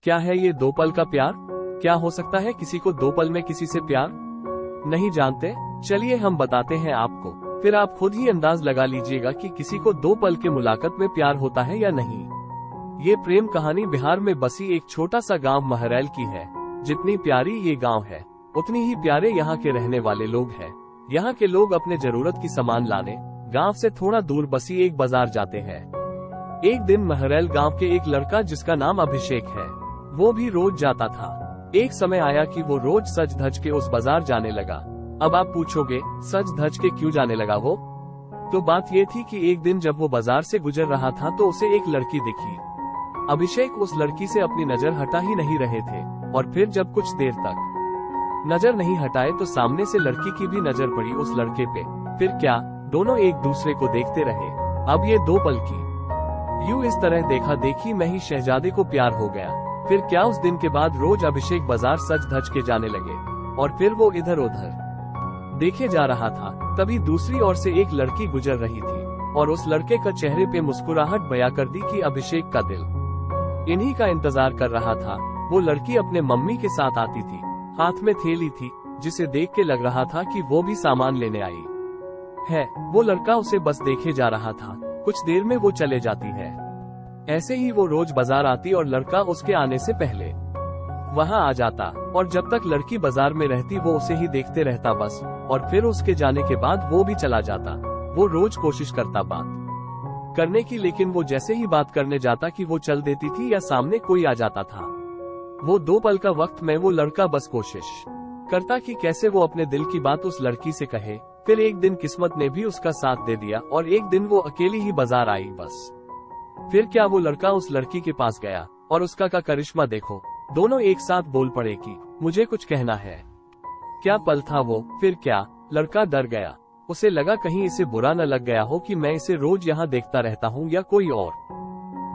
क्या है ये दो पल का प्यार? क्या हो सकता है किसी को दो पल में किसी से प्यार? नहीं जानते? चलिए हम बताते हैं आपको, फिर आप खुद ही अंदाज लगा लीजिएगा कि किसी को दो पल के मुलाकात में प्यार होता है या नहीं। ये प्रेम कहानी बिहार में बसी एक छोटा सा गांव महरैल की है। जितनी प्यारी ये गांव है, उतनी ही प्यारे यहाँ के रहने वाले लोग हैं। यहाँ के लोग अपने जरूरत की सामान लाने गांव से थोड़ा दूर बसी एक बाजार जाते हैं। एक दिन महरैल गांव के एक लड़का जिसका नाम अभिषेक है, वो भी रोज जाता था। एक समय आया कि वो रोज सज धज के उस बाजार जाने लगा। अब आप पूछोगे, सज धज के क्यों जाने लगा वो? तो बात ये थी कि एक दिन जब वो बाजार से गुजर रहा था तो उसे एक लड़की दिखी। अभिषेक उस लड़की से अपनी नजर हटा ही नहीं रहे थे, और फिर जब कुछ देर तक नजर नहीं हटाए तो सामने से लड़की की भी नजर पड़ी उस लड़के पे। फिर क्या, दोनों एक दूसरे को देखते रहे। अब ये दो पल की यूं इस तरह देखा देखी में ही शहजादे को प्यार हो गया। फिर क्या, उस दिन के बाद रोज अभिषेक बाजार सज धज के जाने लगे, और फिर वो इधर उधर देखे जा रहा था। तभी दूसरी ओर से एक लड़की गुजर रही थी, और उस लड़के का चेहरे पे मुस्कुराहट बयां कर दी कि अभिषेक का दिल इन्हीं का इंतजार कर रहा था। वो लड़की अपने मम्मी के साथ आती थी, हाथ में थैली थी, जिसे देख के लग रहा था कि वो भी सामान लेने आई है। वो लड़का उसे बस देखे जा रहा था। कुछ देर में वो चले जाती है। ऐसे ही वो रोज बाजार आती और लड़का उसके आने से पहले वहां आ जाता, और जब तक लड़की बाजार में रहती वो उसे ही देखते रहता बस। और फिर उसके जाने के बाद वो भी चला जाता। वो रोज कोशिश करता बात करने की, लेकिन वो जैसे ही बात करने जाता कि वो चल देती थी या सामने कोई आ जाता था। वो दो पल का वक्त में वो लड़का बस कोशिश करता कि कैसे वो अपने दिल की बात उस लड़की से कहे। फिर एक दिन किस्मत ने भी उसका साथ दे दिया, और एक दिन वो अकेली ही बाजार आई बस। फिर क्या, वो लड़का उस लड़की के पास गया, और उसका का करिश्मा देखो, दोनों एक साथ बोल पड़े कि मुझे कुछ कहना है। क्या पल था वो! फिर क्या, लड़का डर गया। उसे लगा कहीं इसे बुरा न लग गया हो कि मैं इसे रोज यहाँ देखता रहता हूँ या कोई और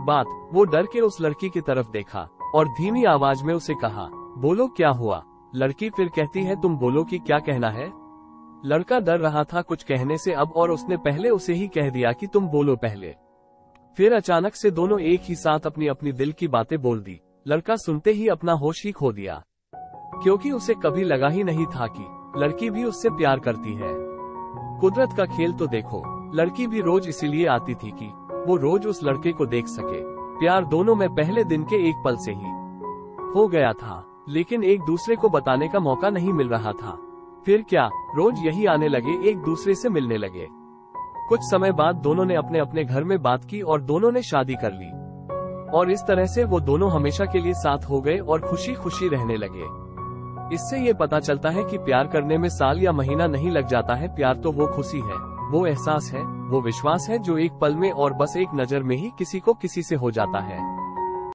बात। वो डर के उस लड़की की तरफ देखा और धीमी आवाज में उसे कहा, बोलो क्या हुआ? लड़की फिर कहती है, तुम बोलो कि क्या कहना है। लड़का डर रहा था कुछ कहने से अब, और उसने पहले उसे ही कह दिया कि तुम बोलो पहले। फिर अचानक से दोनों एक ही साथ अपनी अपनी दिल की बातें बोल दी। लड़का सुनते ही अपना होश ही खो दिया, क्योंकि उसे कभी लगा ही नहीं था कि लड़की भी उससे प्यार करती है। कुदरत का खेल तो देखो, लड़की भी रोज इसीलिए आती थी कि वो रोज उस लड़के को देख सके। प्यार दोनों में पहले दिन के एक पल से ही हो गया था, लेकिन एक दूसरे को बताने का मौका नहीं मिल रहा था। फिर क्या, रोज यही आने लगे, एक दूसरे से मिलने लगे। कुछ समय बाद दोनों ने अपने अपने घर में बात की और दोनों ने शादी कर ली, और इस तरह से वो दोनों हमेशा के लिए साथ हो गए और खुशी खुशी रहने लगे। इससे ये पता चलता है कि प्यार करने में साल या महीना नहीं लग जाता है। प्यार तो वो खुशी है, वो एहसास है, वो विश्वास है जो एक पल में और बस एक नजर में ही किसी को किसी से हो जाता है।